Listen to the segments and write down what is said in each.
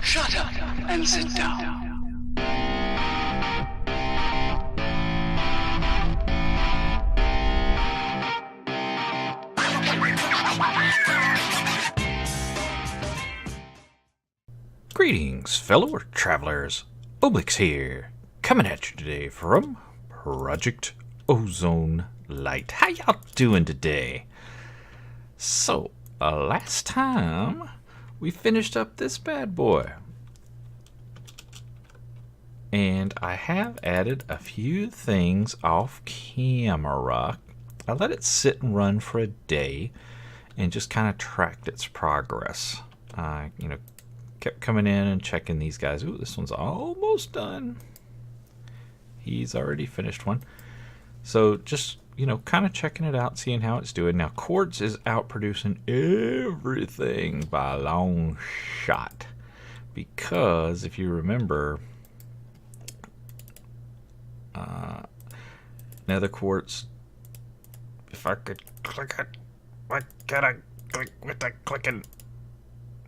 Shut up and sit down. Greetings, fellow travelers. Oblyx here, coming at you today from Project Ozone Lite. How y'all doing today? So, last time we finished up this bad boy, and I have added a few things off camera. I let it sit and run for a day and just kind of tracked its progress. Kept coming in and checking these guys. Ooh, this one's almost done. He's already finished one. So just, kind of checking it out, seeing how it's doing. Now, Quartz is out producing everything by a long shot. Because, if you remember, Nether Quartz, if I could click it, why can't I click with the clicking?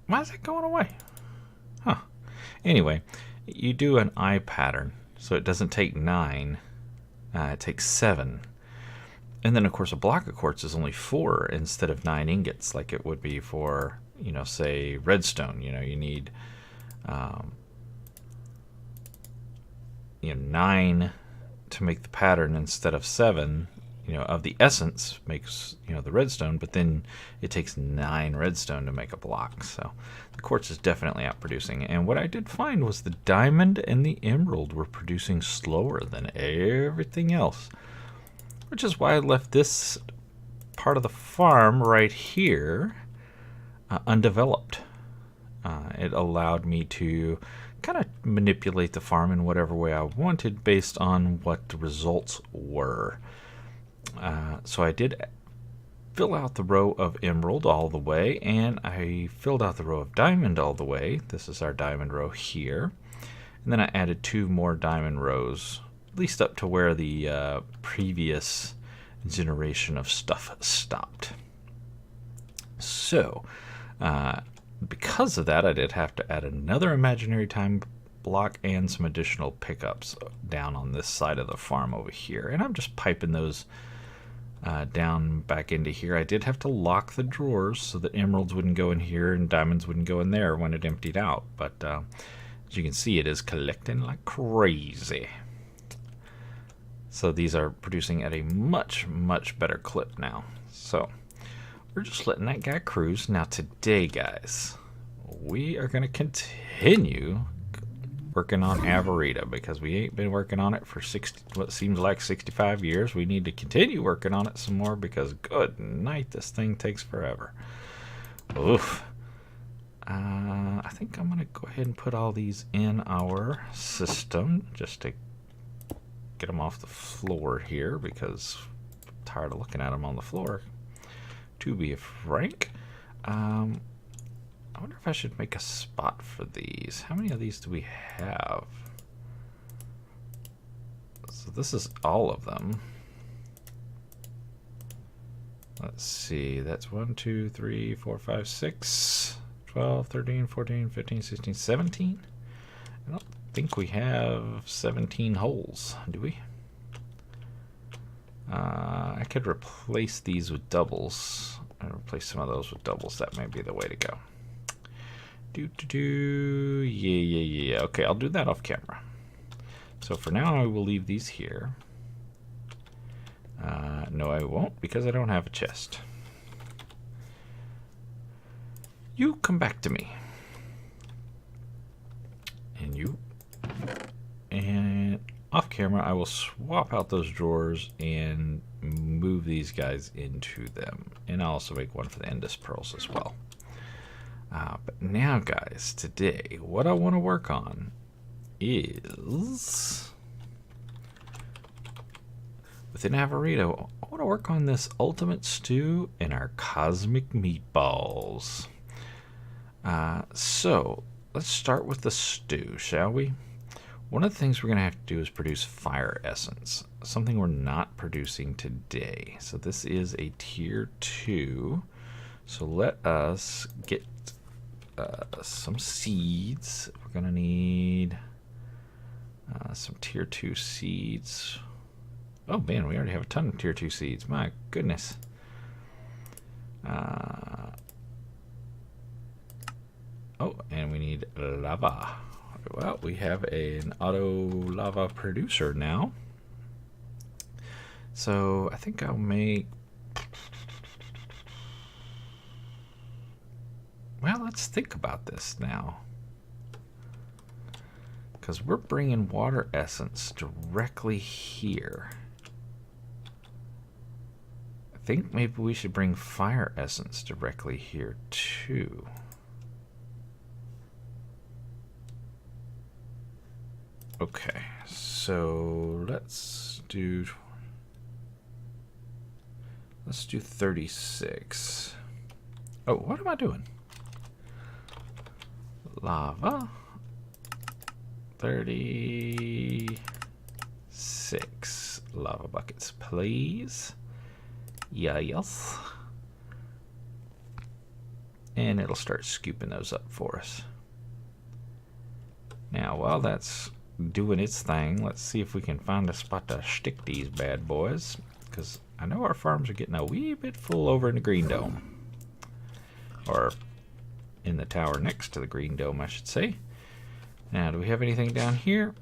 Why is it going away? Huh. Anyway, you do an eye pattern, so it doesn't take 9, it takes 7. And then, of course, a block of quartz is only 4 instead of 9 ingots, like it would be for, say, redstone. You need, 9 to make the pattern instead of 7. Of the essence makes, the redstone, but then it takes 9 redstone to make a block. So the quartz is definitely out producing. And what I did find was the diamond and the emerald were producing slower than everything else, which is why I left this part of the farm right here undeveloped. It allowed me to kind of manipulate the farm in whatever way I wanted based on what the results were. So I did fill out the row of emerald all the way, and I filled out the row of diamond all the way. This is our diamond row here. And then I added 2 more diamond rows, at least up to where the previous generation of stuff stopped. So, because of that, I did have to add another imaginary time block and some additional pickups down on this side of the farm over here. And I'm just piping those down back into here. I did have to lock the drawers so that emeralds wouldn't go in here and diamonds wouldn't go in there when it emptied out. But as you can see, it is collecting like crazy. So these are producing at a much, much better clip now. So we're just letting that guy cruise. Now today, guys, we are going to continue working on Avarita, because we ain't been working on it for what seems like 65 years. We need to continue working on it some more, because good night, this thing takes forever. Oof. I think I'm going to go ahead and put all these in our system just to get them off the floor here, because I'm tired of looking at them on the floor, to be frank. I wonder if I should make a spot for these. How many of these do we have? So this is all of them. Let's see. That's 1, 2, 3, 4, 5, 6, 12, 13, 14, 15, 16, 17. I don't think we have 17 holes, do we? I could replace these with doubles. I'll replace some of those with doubles. That may be the way to go. Yeah. Okay, I'll do that off camera. So for now, I will leave these here. No, I won't, because I don't have a chest. You come back to me. And you. And off camera, I will swap out those drawers and move these guys into them. And I'll also make one for the Endus pearls as well. But now, guys, today, what I want to work on is, within Avarita, I want to work on this ultimate stew and our cosmic meatballs. So, let's start with the stew, shall we? One of the things we're going to have to do is produce fire essence, something we're not producing today. So this is a tier 2. So let us get some seeds. We're gonna need some tier 2 seeds. Oh man, we already have a ton of tier 2 seeds. My goodness. Oh, and we need lava. Well, we have an auto lava producer now. So I think I'll make... Well, let's think about this now. Because we're bringing water essence directly here. I think maybe we should bring fire essence directly here too. Okay, so let's do 36. Oh, what am I doing? Lava. 36 lava buckets, please. Yes. And it'll start scooping those up for us. Now, while that's doing its thing, let's see if we can find a spot to stick these bad boys, because I know our farms are getting a wee bit full over in the green dome, or in the tower next to the green dome, I should say. Now, do we have anything down here?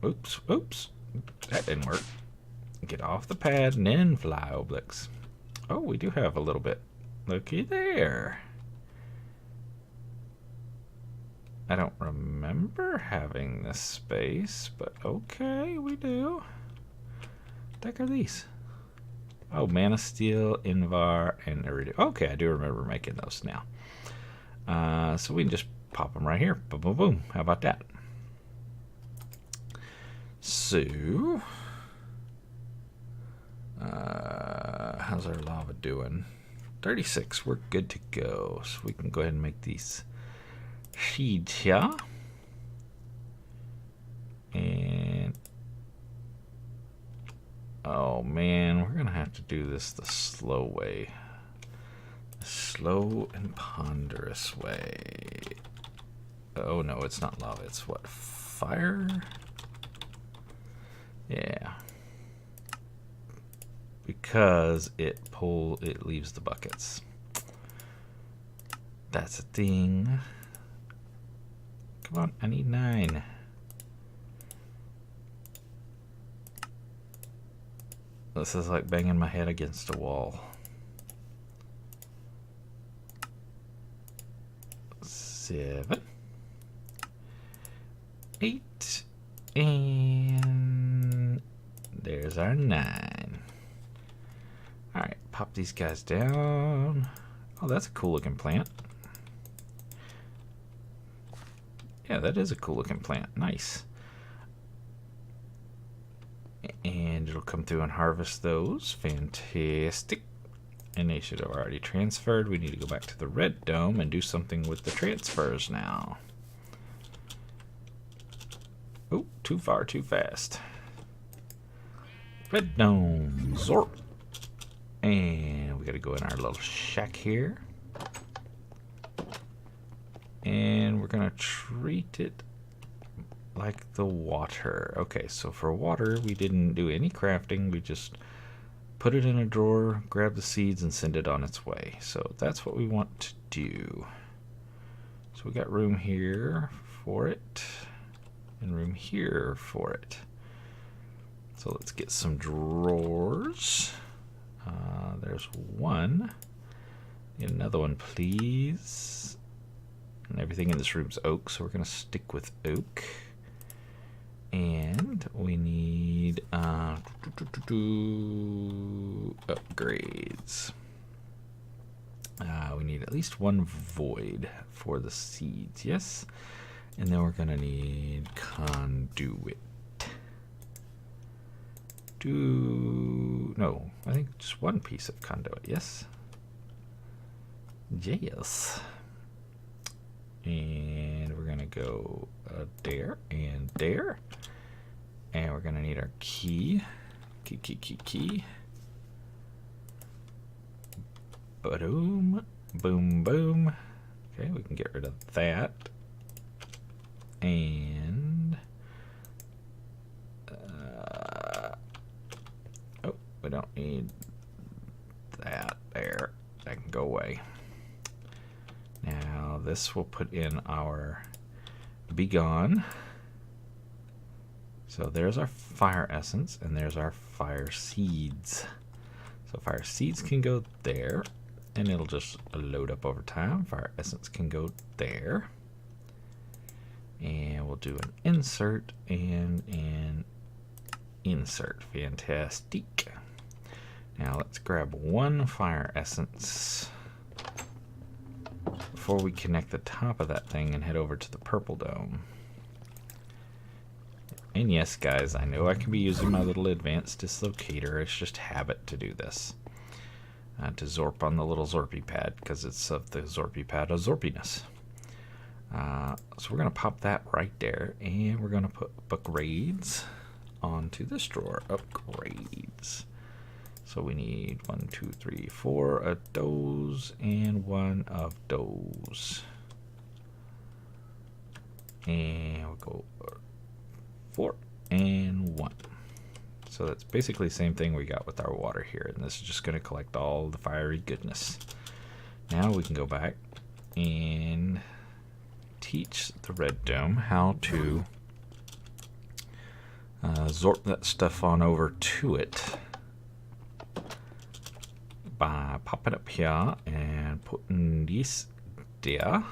Oops, that didn't work. Get off the pad and then fly, Oblyx. Oh, we do have a little bit. Looky there. I don't remember having this space, but okay, we do. What the heck are these? Oh, Mana Steel, Invar, and Iridium. Okay, I do remember making those now. So we can just pop them right here. Boom, boom, boom. How about that? So, how's our lava doing? 36. We're good to go. So we can go ahead and make these seeds here. And oh man, we're gonna have to do this the slow way. The slow and ponderous way. Oh no, it's not lava, it's what? Fire? Yeah. Because it leaves the buckets. That's a thing. Come on, I need 9. This is like banging my head against a wall. 7, 8, and there's our 9. Alright, pop these guys down. Oh, that's a cool looking plant. Yeah, that is a cool looking plant. Nice. And it'll come through and harvest those. Fantastic. And they should have already transferred. We need to go back to the red dome and do something with the transfers now. Oh, too far, too fast. Red dome. Zorp. And we got to go in our little shack here. And we're going to treat it like the water. Okay, so for water, we didn't do any crafting. We just put it in a drawer, grab the seeds, and send it on its way. So that's what we want to do. So we got room here for it, and room here for it. So let's get some drawers. There's one. Get another one, please. And everything in this room's oak, so we're going to stick with oak. And we need upgrades. We need at least one void for the seeds, yes. And then we're going to need conduit. No, I think just one piece of conduit, yes. Yes. And we're going to go there and there. And we're going to need our key. Key. Boom, boom, boom. Okay, we can get rid of that. And oh, we don't need that there. That can go away. Now this will put in our Be Gone. So there's our fire essence, and there's our fire seeds. So fire seeds can go there, and it'll just load up over time. Fire essence can go there. And we'll do an insert and an insert. Fantastic. Now let's grab one fire essence before we connect the top of that thing and head over to the purple dome. And yes, guys, I know I can be using my little advanced dislocator. It's just habit to do this. To Zorp on the little Zorpy pad, because it's of the Zorpy pad of Zorpiness. So we're going to pop that right there, and we're going to put upgrades onto this drawer. Upgrades. So we need 1, 2, 3, 4 of those, and 1 of those. And we'll go 4 and 1. So that's basically the same thing we got with our water here, and this is just going to collect all the fiery goodness. Now we can go back and teach the red dome how to Zorp that stuff on over to it by popping up here and putting this there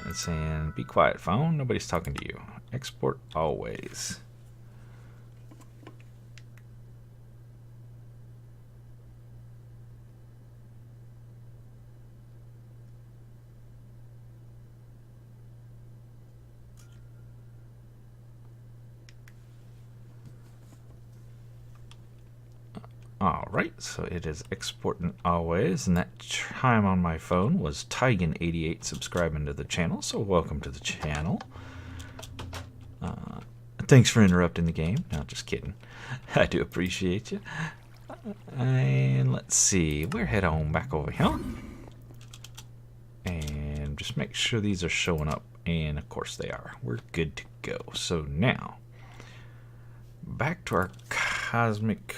and saying, "Be quiet, phone, nobody's talking to you. Export always." Alright, so it is exporting always, and that chime on my phone was Tigan88 subscribing to the channel, so welcome to the channel. Thanks for interrupting the game. No, just kidding. I do appreciate you. And let's see, we're head on back over here. And just make sure these are showing up, and of course they are. We're good to go. So now, back to our cosmic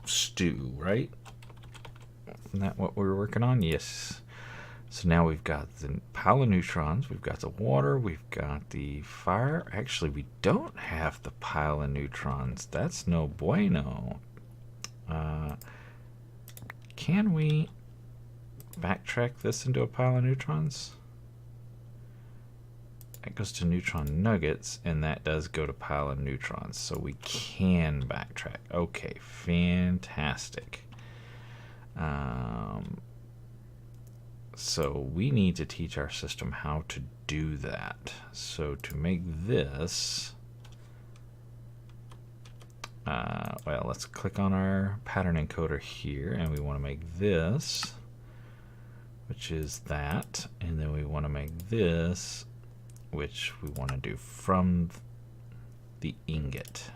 stew, right? Isn't that what we were working on? Yes. So now we've got the pile of neutrons, we've got the water, we've got the fire. Actually, we don't have the pile of neutrons. That's no bueno. Can we backtrack this into a pile of neutrons? That goes to neutron nuggets, and that does go to pile of neutrons, so we can backtrack. Okay, fantastic. So we need to teach our system how to do that. So to make this, well, let's click on our pattern encoder here, and we want to make this, which is that, and then we want to make this, which we want to do from the ingot.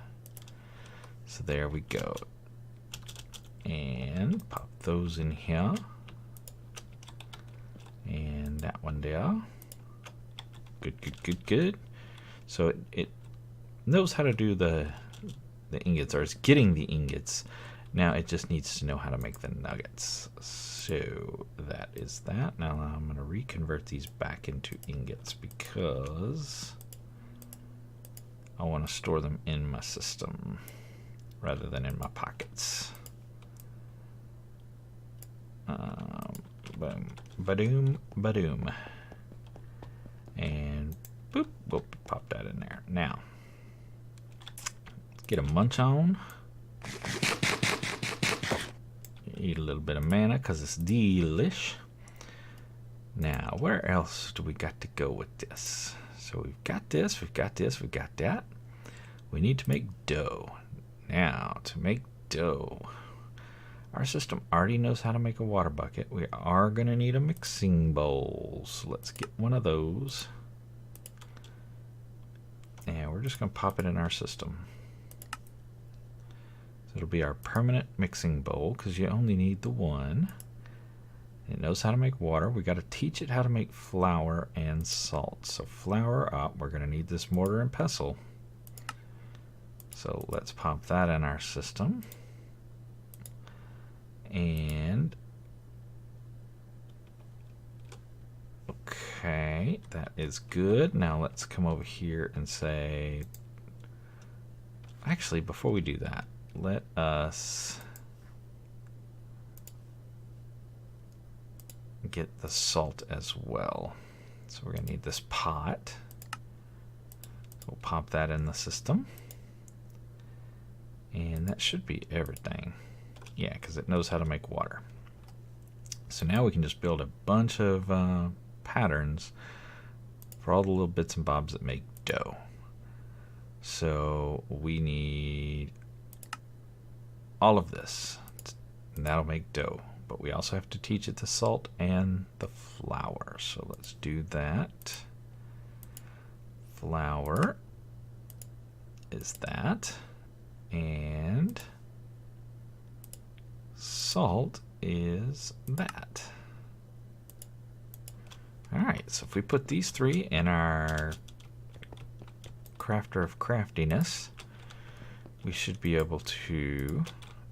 So there we go. And pop those in here. And that one there. Good, good, good, good. So it knows how to do the ingots, or it's getting the ingots. Now it just needs to know how to make the nuggets. So that is that. Now I'm going to reconvert these back into ingots because I want to store them in my system rather than in my pockets. Boom, badoom, badoom. And boop, boop, pop that in there. Now, let's get a munch on. Eat a little bit of mana because it's delish. Now, where else do we got to go with this? So we've got this, we've got this, we've got that. We need to make dough. Now, to make dough, our system already knows how to make a water bucket. We are going to need a mixing bowl. So let's get one of those. And we're just going to pop it in our system. So it'll be our permanent mixing bowl because you only need the one. It knows how to make water. We got to teach it how to make flour and salt. So flour up, we're going to need this mortar and pestle. So let's pop that in our system. And okay, that is good. Now let's come over here and say, actually, before we do that, let us get the salt as well. So we're going to need this pot. So we'll pop that in the system. And that should be everything. Yeah, because it knows how to make water. So now we can just build a bunch of patterns for all the little bits and bobs that make dough. So we need all of this, and that'll make dough. But we also have to teach it the salt and the flour. So let's do that. Flour is that. And salt is that. Alright, so if we put these three in our crafter of craftiness, we should be able to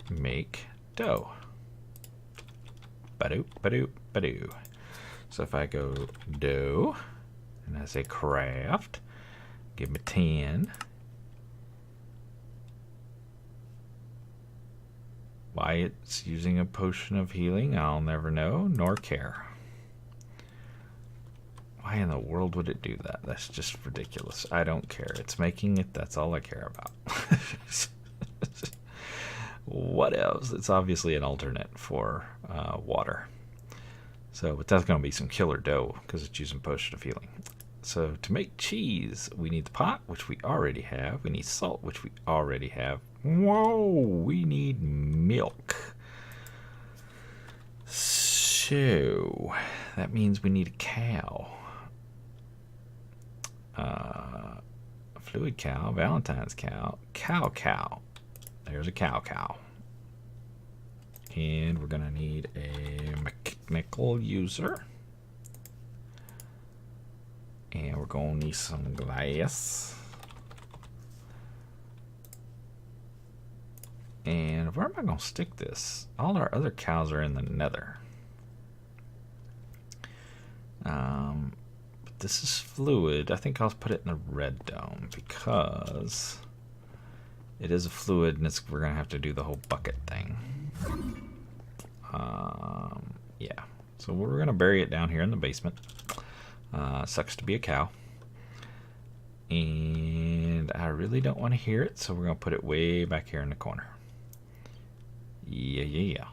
make dough. Ba-doop, ba-doop, ba-doo. So if I go dough, and I say craft, give me 10. Why it's using a potion of healing, I'll never know, nor care. Why in the world would it do that? That's just ridiculous. I don't care. It's making it, that's all I care about. What else? It's obviously an alternate for water. So, but that's going to be some killer dough because it's using potion of healing. So to make cheese, we need the pot, which we already have. We need salt, which we already have. Whoa, we need milk. So that means we need a cow. Fluid cow, Valentine's cow, cow. There's a cow. And we're gonna need a mechanical user. And we're gonna need some glass. And where am I gonna stick this? All our other cows are in the nether. But this is fluid. I think I'll put it in the red dome because it is a fluid, and we're gonna have to do the whole bucket thing. Yeah. So we're gonna bury it down here in the basement. Sucks to be a cow. And I really don't want to hear it, so we're going to put it way back here in the corner. Yeah.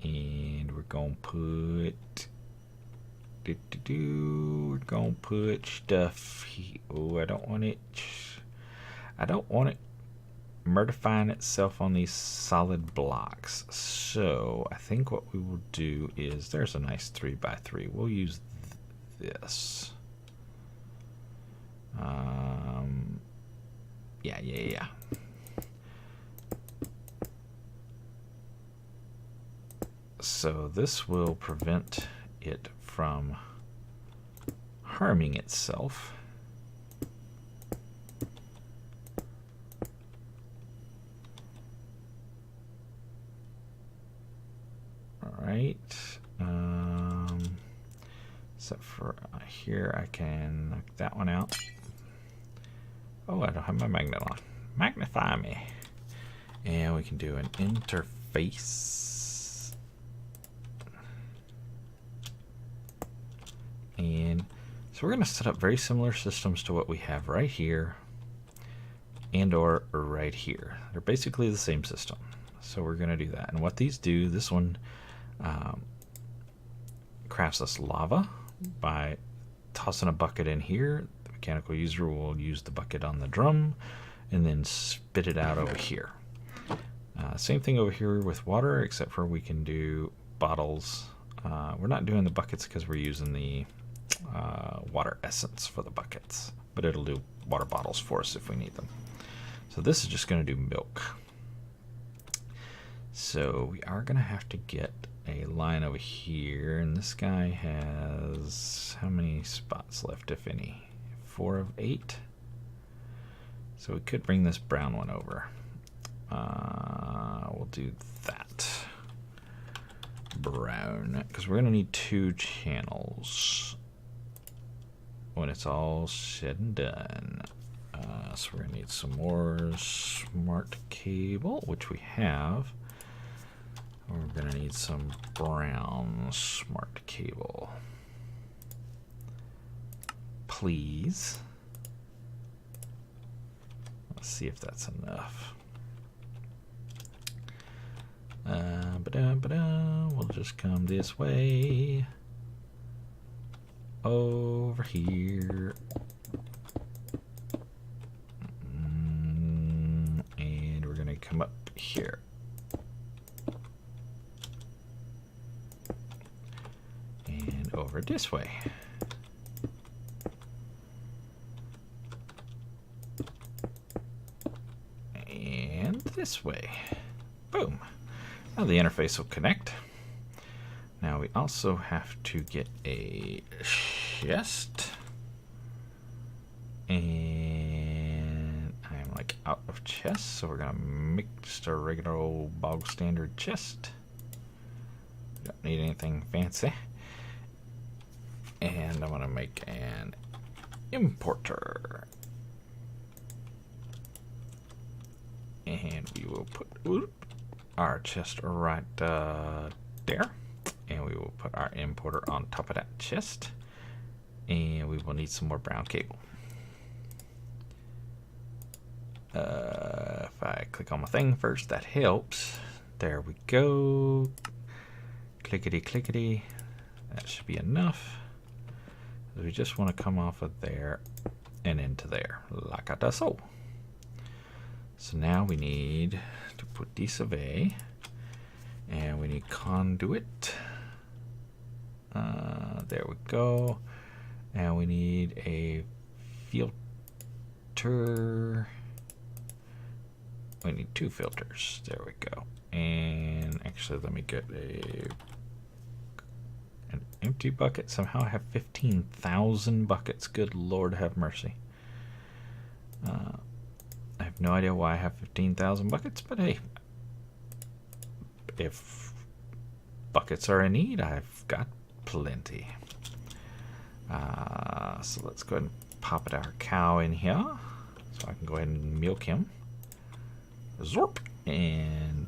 And we're going to put... We're going to put stuff... Oh, I don't want it... I don't want it mortifying itself on these solid blocks. So I think what we will do is... There's a nice 3x3. We'll use this. Yeah. So this will prevent it from harming itself. All right. Except for here, I can knock that one out. Oh, I don't have my magnet on. Magnify me. And we can do an interface. And so we're going to set up very similar systems to what we have right here and or right here. They're basically the same system. So we're going to do that. And what these do, this one crafts us lava by tossing a bucket in here. The mechanical user will use the bucket on the drum and then spit it out over here. Same thing over here with water, except for we can do bottles. We're not doing the buckets because we're using the water essence for the buckets, but it'll do water bottles for us if we need them. So this is just going to do milk. So we are going to have to get a line over here, and this guy has how many spots left, if any? 4 of 8. So we could bring this brown one over. We'll do that. Brown, because we're going to need 2 channels when it's all said and done. So we're going to need some more smart cable, which we have. We're going to need some brown smart cable. Please. Let's see if that's enough. We'll just come this way. Over here. And we're going to come up here. And over this way. And this way. Boom. Now the interface will connect. Now we also have to get a chest. And I'm like out of chests, so we're gonna make just a regular old bog standard chest. Don't need anything fancy. And I'm gonna make an importer. And we will put our chest right there. And we will put our importer on top of that chest. And we will need some more brown cable. If I click on my thing first, that helps. There we go. Clickety clickety. That should be enough. We just want to come off of there and into there, like I does so. So now we need to put this away, and we need conduit. There we go. And we need a filter. We need 2 filters. There we go. And actually, let me get an empty bucket. Somehow I have 15,000 buckets. Good Lord have mercy. I have no idea why I have 15,000 buckets, but hey, if buckets are in need, I've got plenty. So let's go ahead and pop our cow in here, so I can go ahead and milk him. Zorp! And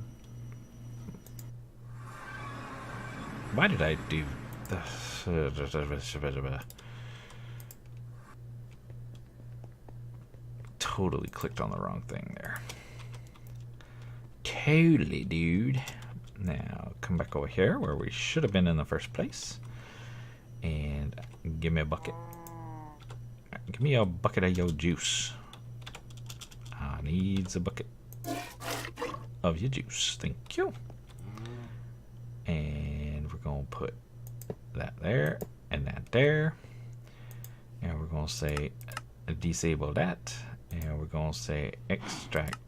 why did I do the totally clicked on the wrong thing there. Totally, dude. Now come back over here where we should have been in the first place, and give me a bucket. Give me a bucket of your juice. I needs a bucket of your juice. Thank you. And we're gonna put that there and that there, and we're gonna say disable that, and we're gonna say extract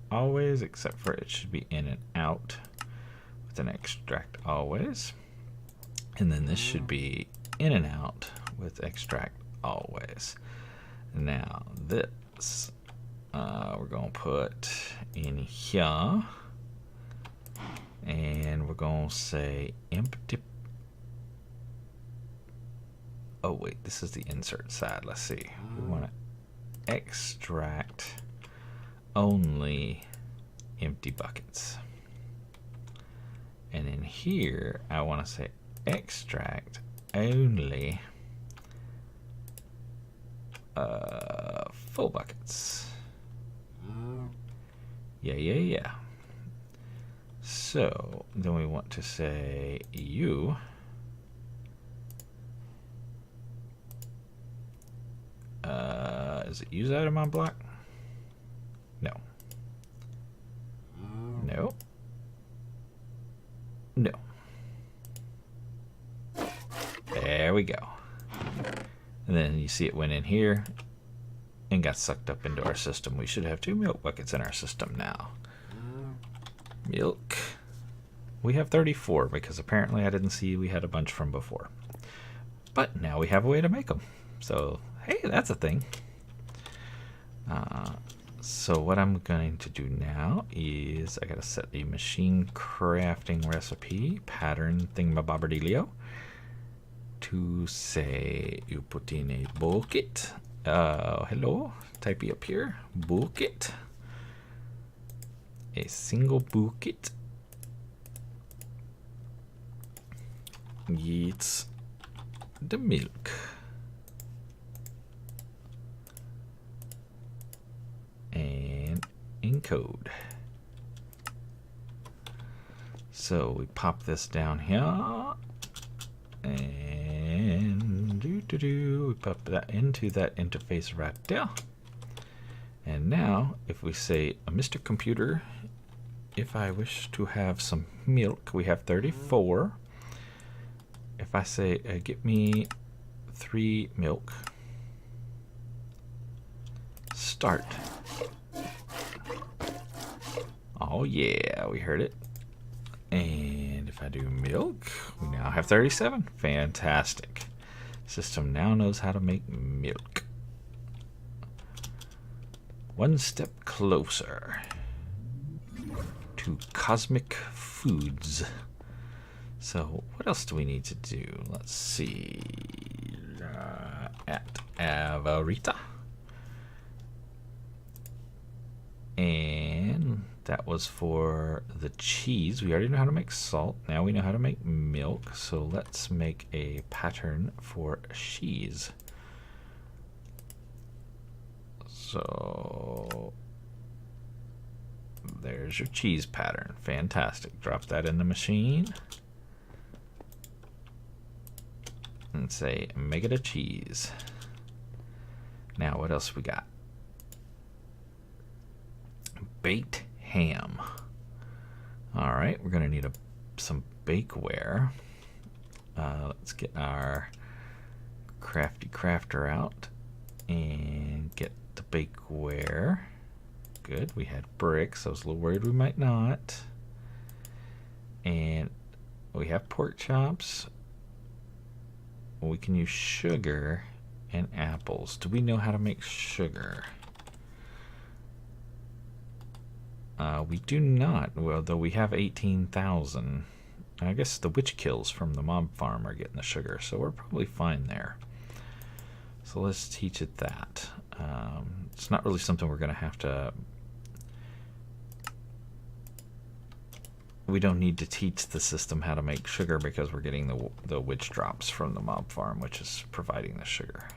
always, except for it should be in and out with an extract always, and then this should be in and out with extract always. Now this we're gonna put in here, and we're gonna say empty. Oh wait, this is the insert side. Let's see. We want to extract only empty buckets. And in here, I want to say extract only full buckets. Yeah. So then we want to say you is it use item on block? No. There we go. And then you see it went in here and got sucked up into our system. We should have 2 milk buckets in our system now. Milk. we have 34 because apparently I didn't see we had a bunch from before. But now we have a way to make them. So, hey, that's a thing. So what I'm going to do now is I gotta set a machine crafting recipe pattern thingamabobberdealio to say you put in a bucket. Hello, typey up here. Bucket. A single bucket. Gets the milk. And encode. So we pop this down here, and we pop that into that interface right there. And now, if we say, Mr. Computer, if I wish to have some milk, we have 34. If I say, get me 3 milk, start. Oh yeah, we heard it. And if I do milk, we now have 37. Fantastic. System now knows how to make milk. One step closer to cosmic foods. So what else do we need to do? Let's see. At Avarita. And that was for the cheese. We already know how to make salt. Now we know how to make milk. So let's make a pattern for cheese. So there's your cheese pattern. Fantastic. Drop that in the machine. And say, make it a cheese. Now what else we got? Baked ham. All right, we're gonna need some bakeware. Let's get our crafty crafter out and get the bakeware. Good, we had bricks. I was a little worried we might not. And we have pork chops. We can use sugar and apples. Do we know how to make sugar? We do not, well, though we have 18,000. I guess the witch kills from the mob farm are getting the sugar, so we're probably fine there. So let's teach it that. It's not really something we're going to have to... We don't need to teach the system how to make sugar because we're getting the witch drops from the mob farm, which is providing the sugar.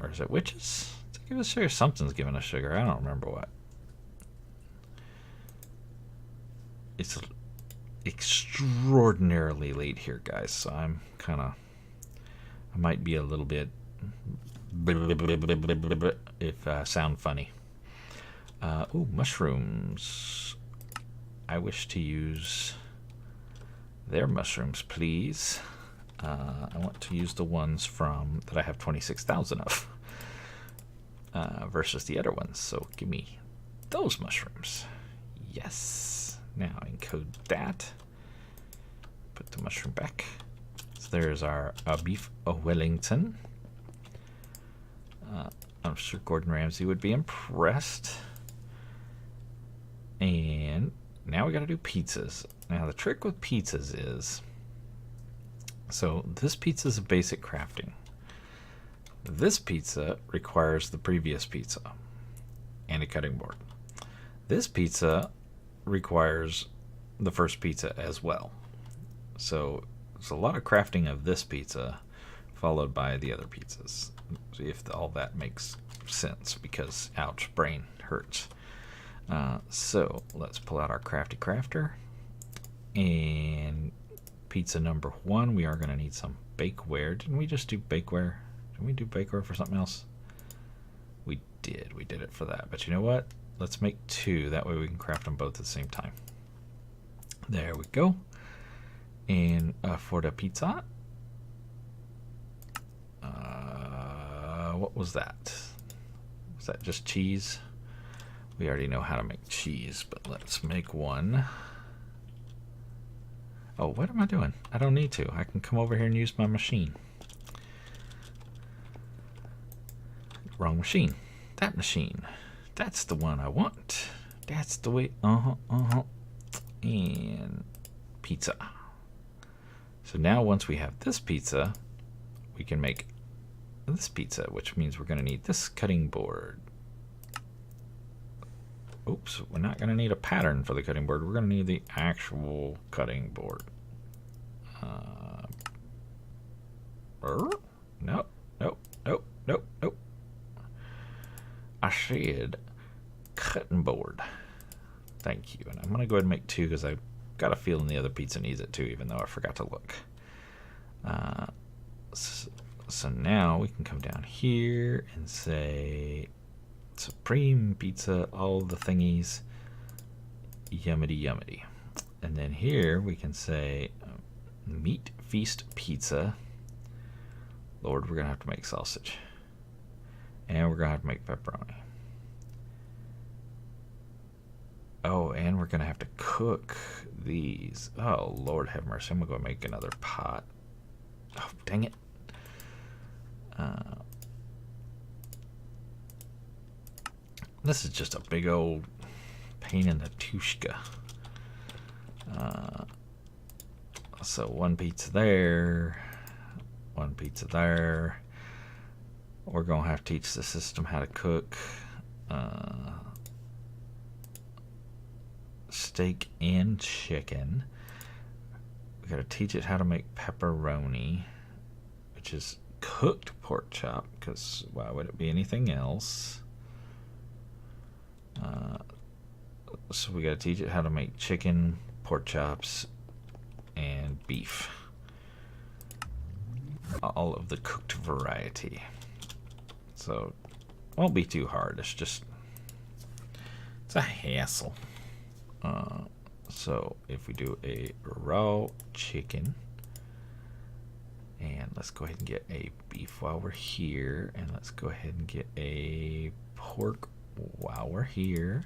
Or is it witches? Give us sugar. Something's giving us sugar. I don't remember what. It's extraordinarily late here, guys. So I'm kind of... I might be a little bit... if sound funny. Ooh, mushrooms. I wish to use their mushrooms, please. I want to use the ones that I have 26,000 of. Versus the other ones. So give me those mushrooms. Yes. Now encode that. Put the mushroom back. So there's our beef Wellington. I'm sure Gordon Ramsay would be impressed. And now we got to do pizzas. Now the trick with pizzas is, so this pizza is a basic crafting. This pizza requires the previous pizza and a cutting board. This pizza requires the first pizza as well. So there's a lot of crafting of this pizza followed by the other pizzas. If all that makes sense, because ouch, brain hurts. So let's pull out our crafty crafter. And pizza number 1, we are going to need some bakeware. Didn't we just do bakeware? Didn't we do bakeware for something else? We did. We did it for that. But you know what? Let's make 2. That way we can craft them both at the same time. There we go. And for the pizza, what was that? Was that just cheese? We already know how to make cheese, but let's make one. Oh, what am I doing? I don't need to. I can come over here and use my machine. Wrong machine. That machine. That's the one I want. That's the way. And pizza. So now once we have this pizza, we can make this pizza, which means we're going to need this cutting board. Oops, we're not going to need a pattern for the cutting board. We're going to need the actual cutting board. Nope, nope, nope, nope, nope. I said cutting board. Thank you. And I'm going to go ahead and make two because I've got a feeling the other pizza needs it too, even though I forgot to look. So now we can come down here and say Supreme Pizza, all the thingies, yummity yummity. And then here we can say Meat Feast Pizza. Lord, we're going to have to make sausage. And we're going to have to make pepperoni. Oh, and we're going to have to cook these. Oh, Lord have mercy. I'm going to go make another pot. Oh, dang it. This is just a big old pain in the tushka. So one pizza there, one pizza there. We're going to have to teach the system how to cook steak and chicken. We got to teach it how to make pepperoni, which is cooked pork chop, because why would it be anything else? So we got to teach it how to make chicken, pork chops, and beef. All of the cooked variety. So it won't be too hard. It's a hassle. So if we do a raw chicken, and let's go ahead and get a beef while we're here, and let's go ahead and get a pork while we're here.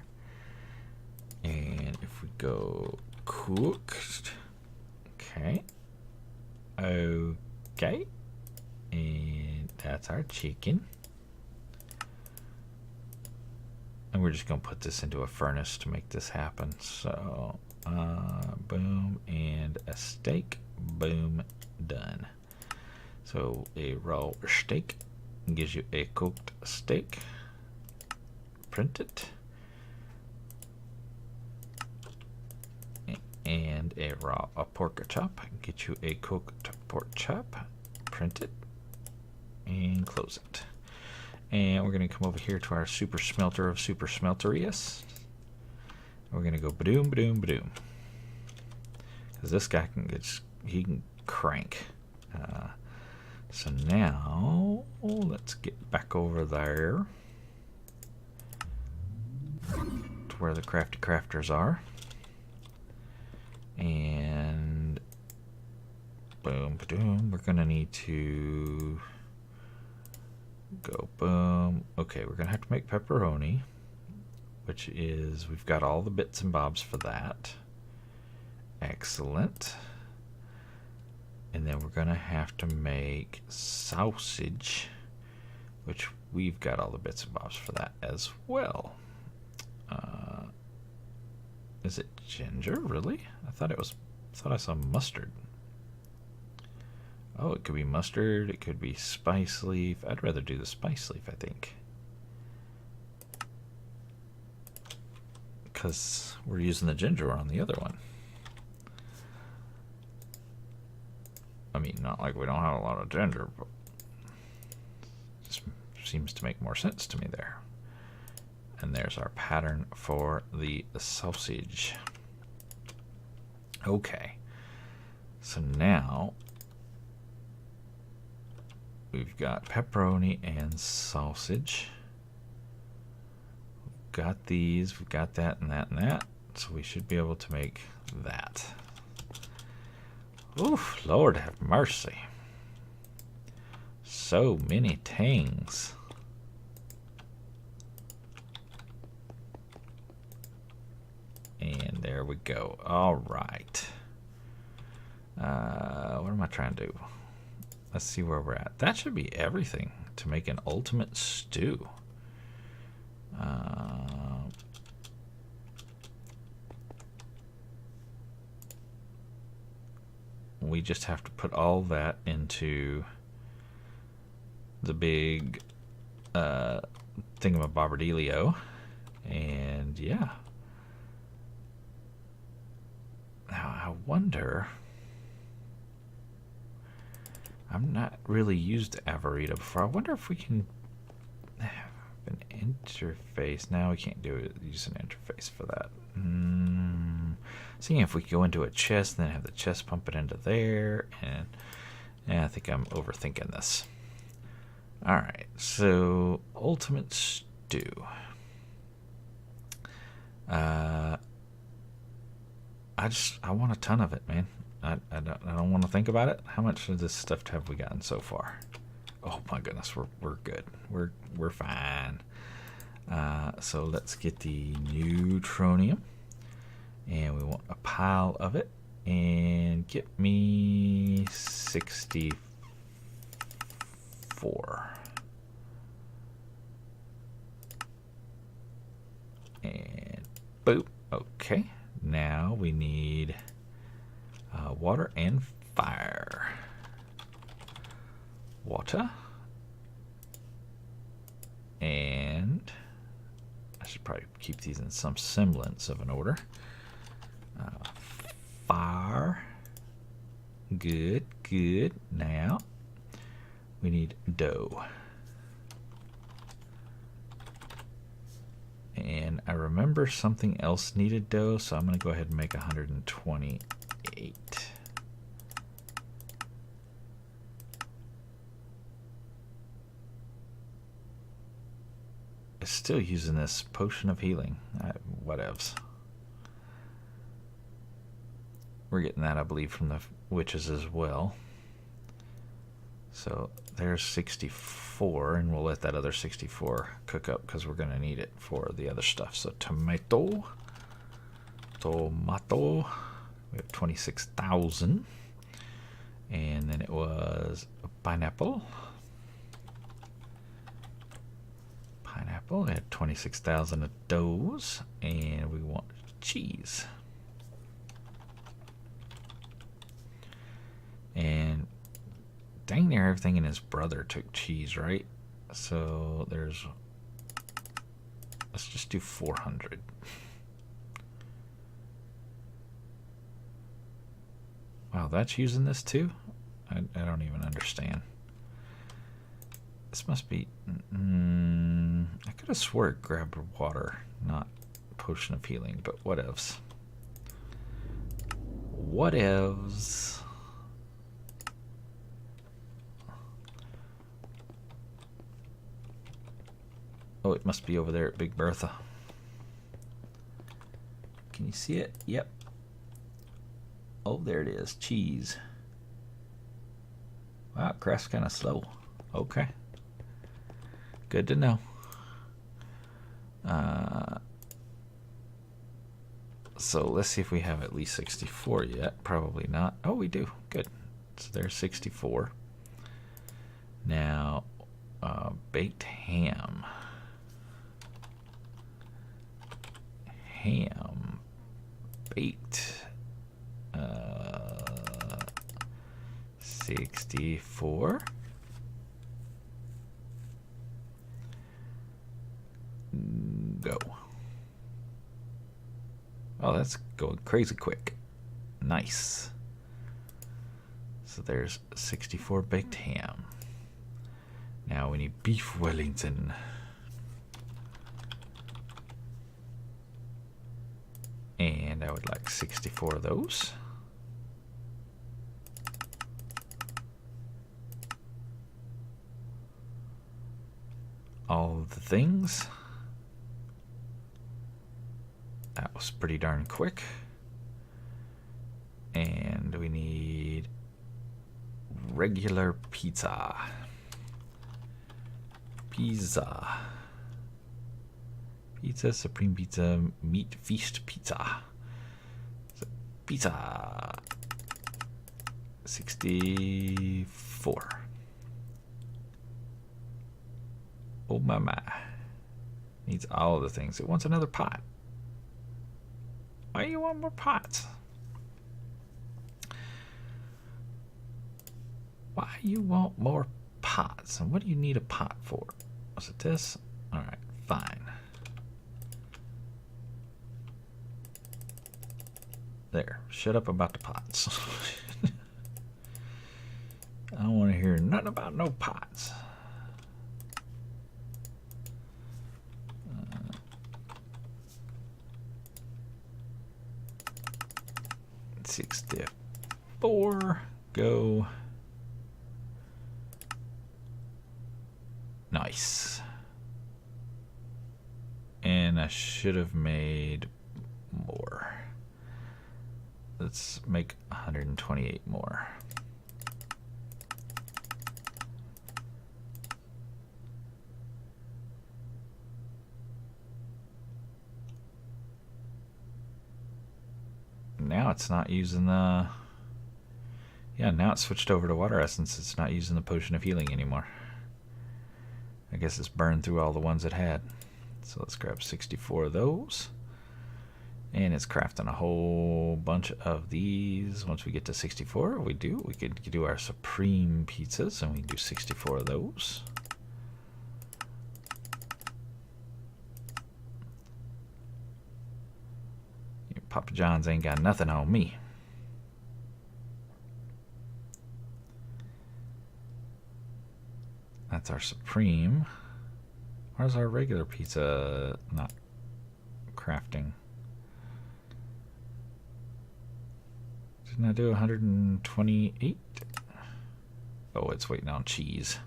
And if we go cooked, okay, and that's our chicken. And we're just going to put this into a furnace to make this happen. So, boom, and a steak, boom, done. So a raw steak gives you a cooked steak. Print it. And a pork chop get you a cooked pork chop. Print it and close it. And we're going to come over here to our super smelter of super smelteriest. We're going to go badoom, badoom, badoom. Because this guy he can crank. So now let's get back over there to where the crafty crafters are. And boom, boom. We're going to need to go boom. Okay, we're going to have to make pepperoni, which is, we've got all the bits and bobs for that. Excellent. And then we're going to have to make sausage, which we've got all the bits and bobs for that as well. Is it ginger? Really? I thought I saw mustard. Oh, it could be mustard. It could be spice leaf. I'd rather do the spice leaf, I think, because we're using the ginger on the other one. I mean, not like we don't have a lot of ginger, but it just seems to make more sense to me there. And there's our pattern for the sausage. Okay. So now we've got pepperoni and sausage. We've got these. We've got that and that and that. So we should be able to make that. Oof, Lord have mercy. So many things. And there we go. All right. What am I trying to do? Let's see where we're at. That should be everything to make an ultimate stew. We just have to put all that into the big thingamabobberdealio, and yeah. Now I wonder. I'm not really used Avarita before. I wonder if we can have an interface. Now we can't use an interface for that. Seeing if we go into a chest, then have the chest pump it into there, and yeah, I think I'm overthinking this. All right, so ultimate stew. I want a ton of it, man. I don't want to think about it. How much of this stuff have we gotten so far? Oh my goodness, we're good. We're fine. So let's get the neutronium, and we want a pile of it, and get me 64. And boop. Okay. Now we need water and fire. Water. And I should probably keep these in some semblance of an order. Fire. Good, good. Now we need dough. And I remember something else needed dough, so I'm going to go ahead and make 128. I'm still using this potion of healing. Whatevs. We're getting that, I believe, from the witches as well. So there's 64, and we'll let that other 64 cook up because we're going to need it for the other stuff. So tomato. We have 26,000. And then it was a pineapple. We had 26,000 of those. And we want cheese. And dang near everything and his brother took cheese, right? So let's just do 400. Wow, that's using this too? I don't even understand. This must be... I could have swore it grabbed water, not potion of healing, but whatevs. Whatevs. Oh, it must be over there at Big Bertha. Can you see it? Yep. Oh, there it is. Cheese. Wow, it crafts kind of slow. Okay. Good to know. So let's see if we have at least 64 yet. Probably not. Oh, we do. Good. So there's 64. Now, baked ham. Ham baked 64. Go. Oh, that's going crazy quick. Nice. So there's 64 baked ham. Now we need beef Wellington. And I would like 64 of those. All of the things. That was pretty darn quick. And we need regular pizza. Pizza, Supreme Pizza, Meat Feast Pizza. Pizza. 64. Oh my. Needs all of the things. It wants another pot. Why do you want more pots? Why you want more pots? And what do you need a pot for? Was it this? Alright, fine. There. Shut up about the pots. I don't want to hear nothing about no pots. 64. Go. Nice. And I should have made more. Let's make 128 more. Now it's not using the... Yeah, now it's switched over to water essence. It's not using the potion of healing anymore. I guess it's burned through all the ones it had. So let's grab 64 of those. And it's crafting a whole bunch of these. Once we get to 64, we could do our supreme pizzas, and we can do 64 of those. Papa John's ain't got nothing on me. That's our supreme. Where's our regular pizza not crafting? Didn't I do 128? Oh, it's waiting on cheese.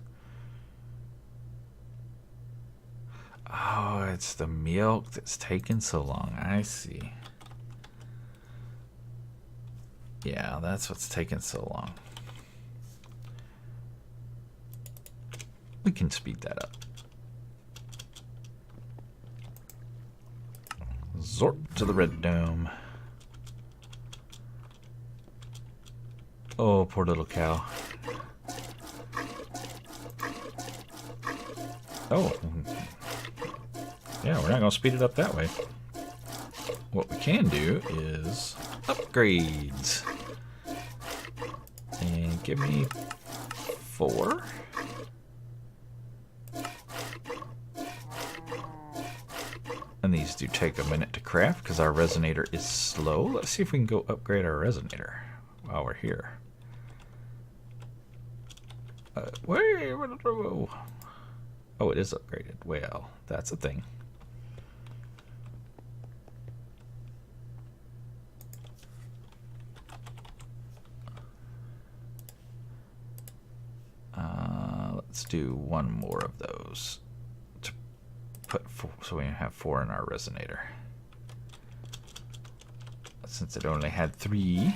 Oh, it's the milk that's taking so long. I see. Yeah, that's what's taking so long. We can speed that up. Zorp to the red dome. Oh, poor little cow. Oh. Yeah, we're not going to speed it up that way. What we can do is upgrades. And give me 4. And these do take a minute to craft because our resonator is slow. Let's see if we can go upgrade our resonator while we're here. Wait, oh, it is upgraded. Well, that's a thing. Let's do one more of those to put 4, so we have 4 in our resonator. Since it only had 3.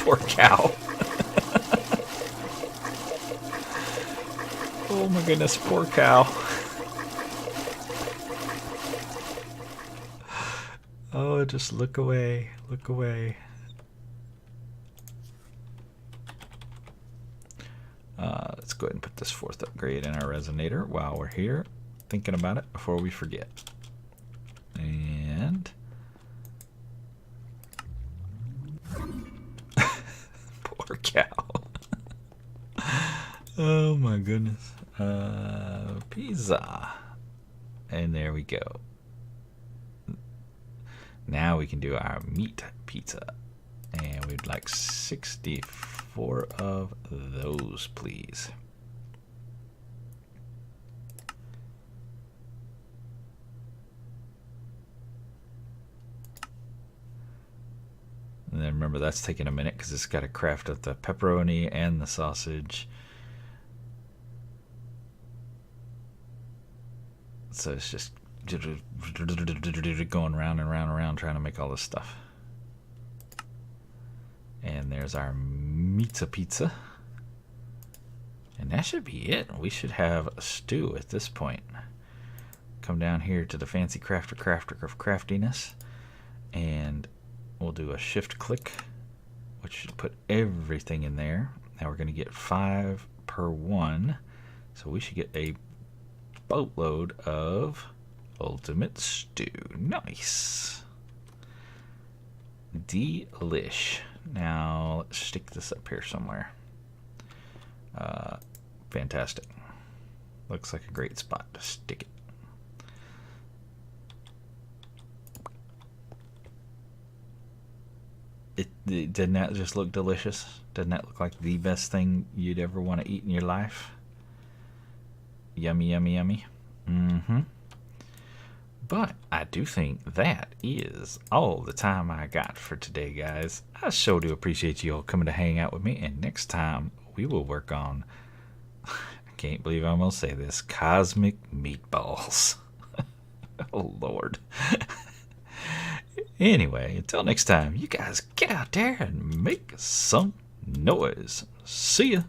Poor cow. Oh my goodness, poor cow. Oh, just look away, look away. Let's go ahead and put this 4th upgrade in our resonator while we're here, thinking about it before we forget. And poor cow. Oh my goodness. Pizza. And there we go. Now we can do our meat pizza. And we'd like 64 of those, please. And then remember, that's taking a minute because it's got to craft up the pepperoni and the sausage. So it's just going round and round and round trying to make all this stuff. And there's our pizza. And that should be it. We should have a stew at this point. Come down here to the fancy crafter of craftiness. And we'll do a shift click, which should put everything in there. Now we're going to get 5 per 1. So we should get a boatload of ultimate stew. Nice. Delish. Now let's stick this up here somewhere. Fantastic. Looks like a great spot to stick it. Doesn't that just look delicious? Doesn't that look like the best thing you'd ever want to eat in your life? Yummy, yummy, yummy. But I do think that is all the time I got for today, guys. I sure do appreciate you all coming to hang out with me. And next time, we will work on, I can't believe I'm going to say this, cosmic meatballs. Oh, Lord. Anyway, until next time, you guys get out there and make some noise. See ya.